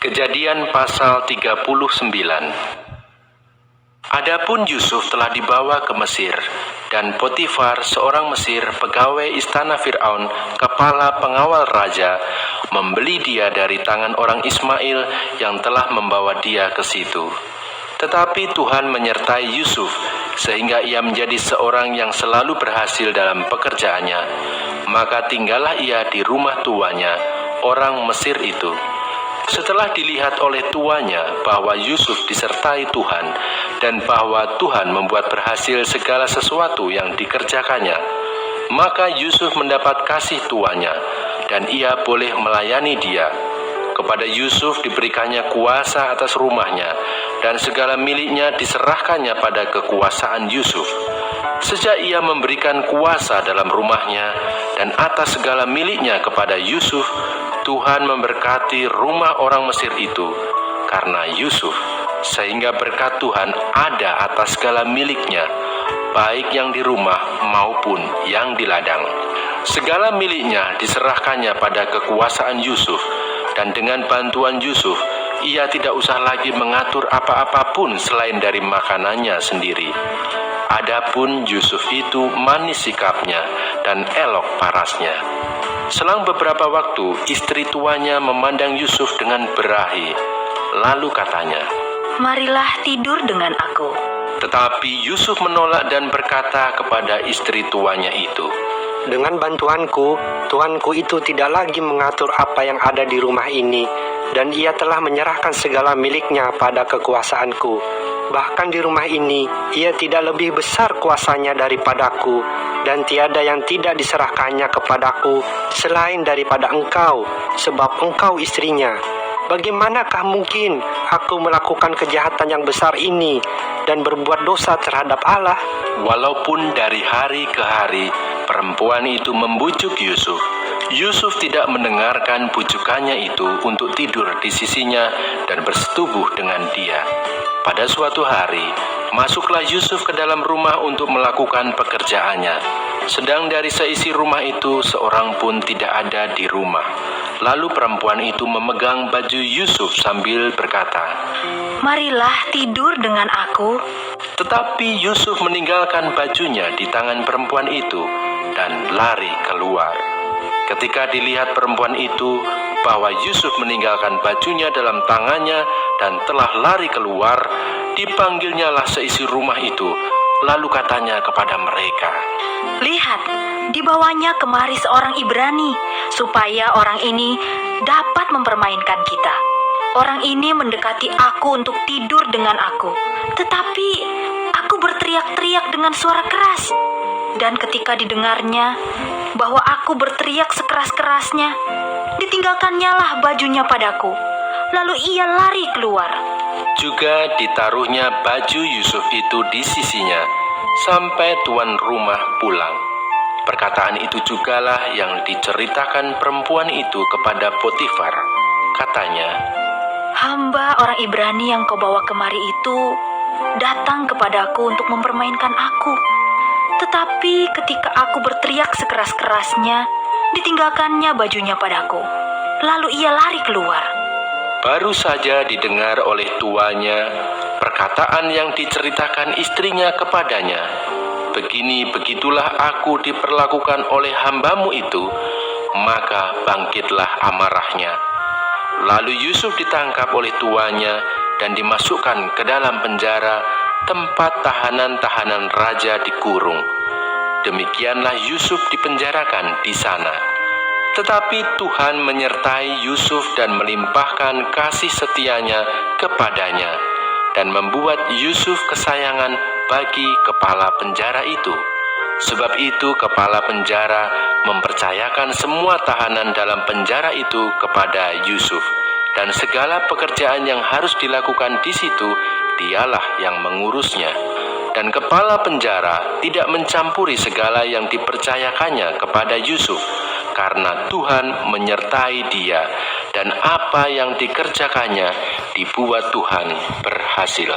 Kejadian pasal 39. Adapun Yusuf telah dibawa ke Mesir, dan Potifar, seorang Mesir, pegawai istana Fir'aun, kepala pengawal raja, membeli dia dari tangan orang Ismail yang telah membawa dia ke situ. Tetapi Tuhan menyertai Yusuf, sehingga ia menjadi seorang yang selalu berhasil dalam pekerjaannya. Maka tinggallah ia di rumah tuanya, orang Mesir itu. Setelah dilihat oleh tuannya bahwa Yusuf disertai Tuhan dan bahwa Tuhan membuat berhasil segala sesuatu yang dikerjakannya, maka Yusuf mendapat kasih tuannya dan ia boleh melayani dia. Kepada Yusuf diberikannya kuasa atas rumahnya dan segala miliknya diserahkannya pada kekuasaan Yusuf. Sejak ia memberikan kuasa dalam rumahnya dan atas segala miliknya kepada Yusuf, Tuhan memberkati rumah orang Mesir itu karena Yusuf, sehingga berkat Tuhan ada atas segala miliknya, baik yang di rumah maupun yang di ladang. Segala miliknya diserahkannya pada kekuasaan Yusuf, dan dengan bantuan Yusuf, ia tidak usah lagi mengatur apa-apapun selain dari makanannya sendiri. Adapun Yusuf itu manis sikapnya dan elok parasnya. Selang beberapa waktu, istri tuanya memandang Yusuf dengan berahi. Lalu katanya, "Marilah tidur dengan aku." Tetapi Yusuf menolak dan berkata kepada istri tuanya itu, "Dengan bantuanku, tuanku itu tidak lagi mengatur apa yang ada di rumah ini, dan ia telah menyerahkan segala miliknya pada kekuasaanku. Bahkan di rumah ini, ia tidak lebih besar kuasanya daripadaku, dan tiada yang tidak diserahkannya kepadaku selain daripada engkau, sebab engkau istrinya. Bagaimanakah mungkin aku melakukan kejahatan yang besar ini dan berbuat dosa terhadap Allah?" Walaupun dari hari ke hari perempuan itu membujuk Yusuf, Yusuf tidak mendengarkan bujukannya itu untuk tidur di sisinya dan bersetubuh dengan dia. Pada suatu hari, masuklah Yusuf ke dalam rumah untuk melakukan pekerjaannya. Sedang dari seisi rumah itu seorang pun tidak ada di rumah. Lalu perempuan itu memegang baju Yusuf sambil berkata, "Marilah tidur dengan aku." Tetapi Yusuf meninggalkan bajunya di tangan perempuan itu dan lari keluar. Ketika dilihat perempuan itu bahwa Yusuf meninggalkan bajunya dalam tangannya dan telah lari keluar, dipanggilnyalah seisi rumah itu. Lalu katanya kepada mereka, "Lihat, dibawanya kemari seorang Ibrani, supaya orang ini dapat mempermainkan kita. Orang ini mendekati aku untuk tidur dengan aku, tetapi aku berteriak-teriak dengan suara keras. Dan ketika didengarnya bahwa aku berteriak sekeras-kerasnya, ditinggalkannyalah bajunya padaku, lalu ia lari keluar." Juga ditaruhnya baju Yusuf itu di sisinya sampai tuan rumah pulang. Perkataan itu jugalah yang diceritakan perempuan itu kepada Potifar. Katanya, "Hamba orang Ibrani yang kau bawa kemari itu datang kepadaku untuk mempermainkan aku. Tetapi ketika aku berteriak sekeras-kerasnya, ditinggalkannya bajunya padaku, lalu ia lari keluar." baru saja didengar oleh tuanya perkataan yang diceritakan istrinya kepadanya. "Begitulah aku diperlakukan oleh hambamu itu," maka bangkitlah amarahnya. Lalu Yusuf ditangkap oleh tuanya dan dimasukkan ke dalam penjara, tempat tahanan-tahanan raja dikurung. Demikianlah Yusuf dipenjarakan di sana. Tetapi Tuhan menyertai Yusuf dan melimpahkan kasih setianya kepadanya, dan membuat Yusuf kesayangan bagi kepala penjara itu. Sebab itu kepala penjara mempercayakan semua tahanan dalam penjara itu kepada Yusuf, dan segala pekerjaan yang harus dilakukan di situ dialah yang mengurusnya. Dan kepala penjara tidak mencampuri segala yang dipercayakannya kepada Yusuf, karena Tuhan menyertai dia, dan apa yang dikerjakannya dibuat Tuhan berhasil.